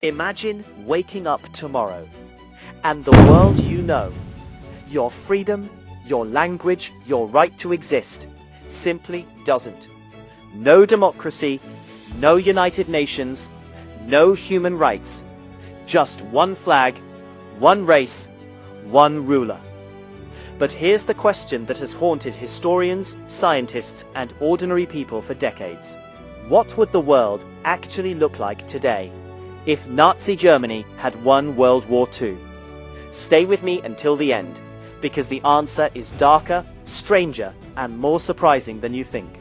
Imagine waking up tomorrow, and the world you know, your freedom, your language, your right to exist, simply doesn't. No democracy, no United Nations, no human rights. Just one flag, one race, one ruler. But here's the question that has haunted historians, scientists, and ordinary people for decades. What would the world actually look like today if Nazi Germany had won World War II? Stay with me until the end, because the answer is darker, stranger, and more surprising than you think.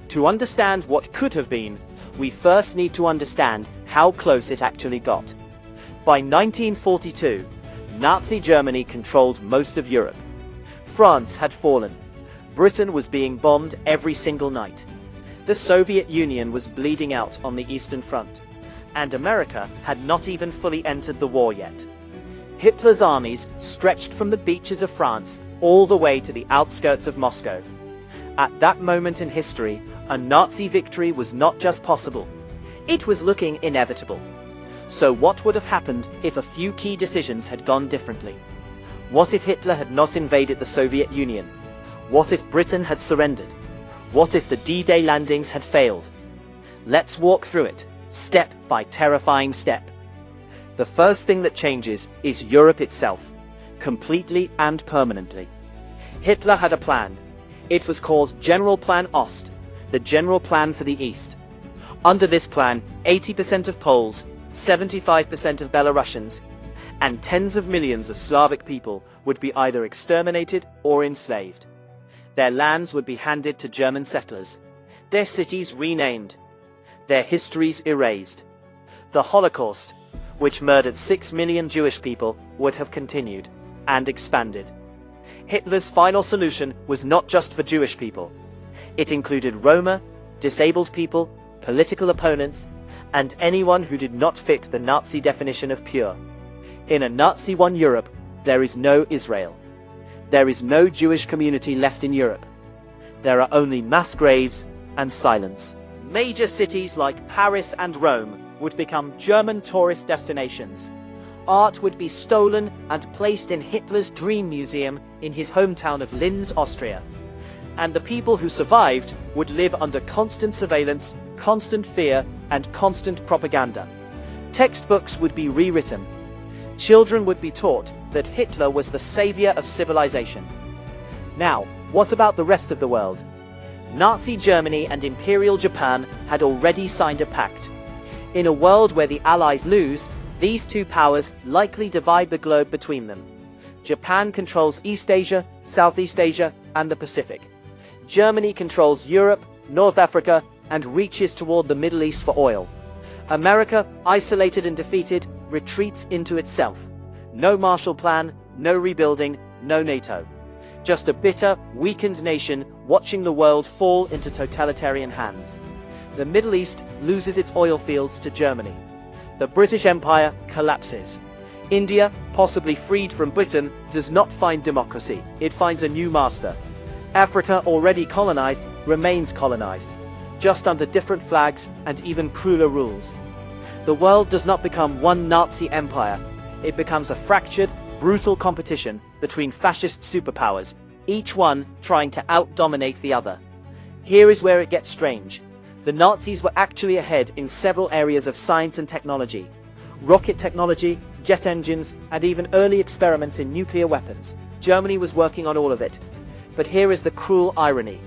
To understand what could have been, we first need to understand how close it actually got. By 1942, Nazi Germany controlled most of Europe. France had fallen. Britain was being bombed every single night. The Soviet Union was bleeding out on the Eastern Front. And America had not even fully entered the war yet. Hitler's armies stretched from the beaches of France all the way to the outskirts of Moscow. At that moment in history, a Nazi victory was not just possible, it was looking inevitable. So what would have happened if a few key decisions had gone differently? What if Hitler had not invaded the Soviet Union? What if Britain had surrendered? What if the D-Day landings had failed? Let's walk through it, step by terrifying step. The first thing that changes is Europe itself, completely and permanently. Hitler had a plan. It was called General Plan Ost, the general plan for the East. Under this plan, 80% of Poles, 75% of Belarusians, and tens of millions of Slavic people would be either exterminated or enslaved. Their lands would be handed to German settlers, their cities renamed, their histories erased. The Holocaust, which murdered 6 million Jewish people, would have continued and expanded. Hitler's final solution was not just for Jewish people. It included Roma, disabled people, political opponents, and anyone who did not fit the Nazi definition of pure. In a Nazi-won Europe, there is no Israel. There is no Jewish community left in Europe. There are only mass graves and silence. Major cities like Paris and Rome would become German tourist destinations. Art would be stolen and placed in Hitler's dream museum in his hometown of Linz, Austria. And the people who survived would live under constant surveillance, constant fear, and constant propaganda. Textbooks would be rewritten. Children would be taught that Hitler was the savior of civilization. Now, what about the rest of the world? Nazi Germany and Imperial Japan had already signed a pact. In a world where the Allies lose, these two powers likely divide the globe between them. Japan controls East Asia, Southeast Asia, and the Pacific. Germany controls Europe, North Africa, and reaches toward the Middle East for oil. America, isolated and defeated, retreats into itself. No Marshall Plan, no rebuilding, no NATO. Just a bitter, weakened nation watching the world fall into totalitarian hands. The Middle East loses its oil fields to Germany. The British Empire collapses. India, possibly freed from Britain, does not find democracy. It finds a new master. Africa, already colonized, remains colonized, just under different flags and even crueler rules. The world does not become one Nazi empire. It becomes a fractured, brutal competition between fascist superpowers, each one trying to out-dominate the other. Here is where it gets strange. The Nazis were actually ahead in several areas of science and technology. Rocket technology, jet engines, and even early experiments in nuclear weapons. Germany was working on all of it. But here is the cruel irony.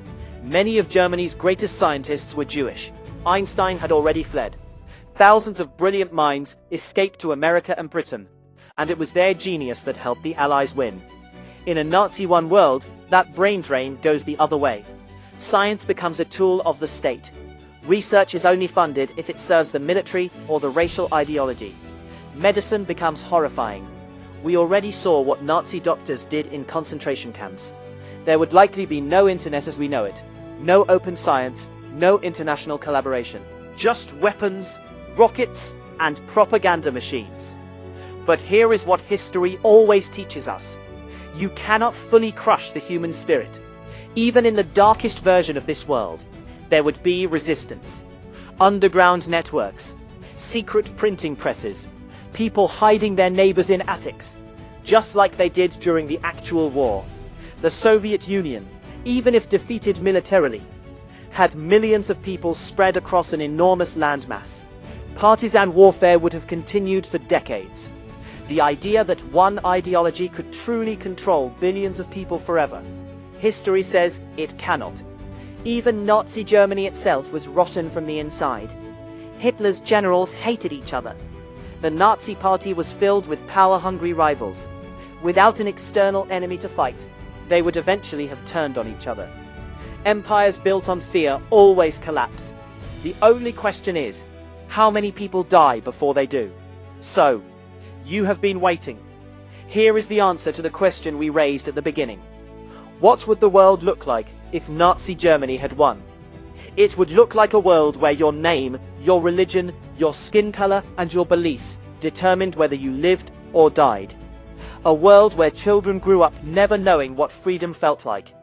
Many of Germany's greatest scientists were Jewish. Einstein had already fled. Thousands of brilliant minds escaped to America and Britain. And it was their genius that helped the Allies win. In a Nazi-won world, that brain drain goes the other way. Science becomes a tool of the state. Research is only funded if it serves the military or the racial ideology. Medicine becomes horrifying. We already saw what Nazi doctors did in concentration camps. There would likely be no internet as we know it, no open science, no international collaboration. Just weapons, rockets, and propaganda machines. But here is what history always teaches us. You cannot fully crush the human spirit. Even in the darkest version of this world, there would be resistance. Underground networks. secret printing presses, people hiding their neighbors in attics, just like they did during the actual war. The Soviet Union, even if defeated militarily, had millions of people spread across an enormous landmass. Partisan warfare would have continued for decades. The idea that one ideology could truly control billions of people forever, history says it cannot. Even Nazi Germany itself was rotten from the inside. Hitler's generals hated each other. The Nazi Party was filled with power-hungry rivals. Without an external enemy to fight, they would eventually have turned on each other. Empires built on fear always collapse. The only question is, how many people die before they do? So, you have been waiting. Here is the answer to the question we raised at the beginning. What would the world look like if Nazi Germany had won? It would look like a world where your name, your religion, your skin color, and your beliefs determined whether you lived or died. A world where children grew up never knowing what freedom felt like,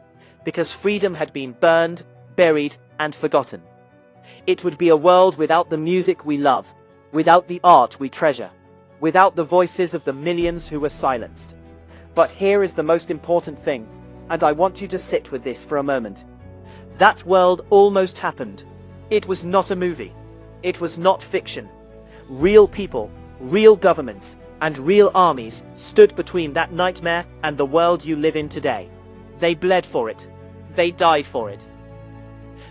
because freedom had been burned, buried, and forgotten. It would be a world without the music we love, without the art we treasure, without the voices of the millions who were silenced. But here is the most important thing, and I want you to sit with this for a moment. That world almost happened. It was not a movie. It was not fiction. Real people, real governments, and real armies stood between that nightmare and the world you live in today. They bled for it. They died for it.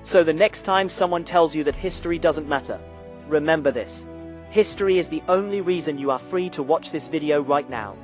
So the next time someone tells you that history doesn't matter, remember this. History is the only reason you are free to watch this video right now.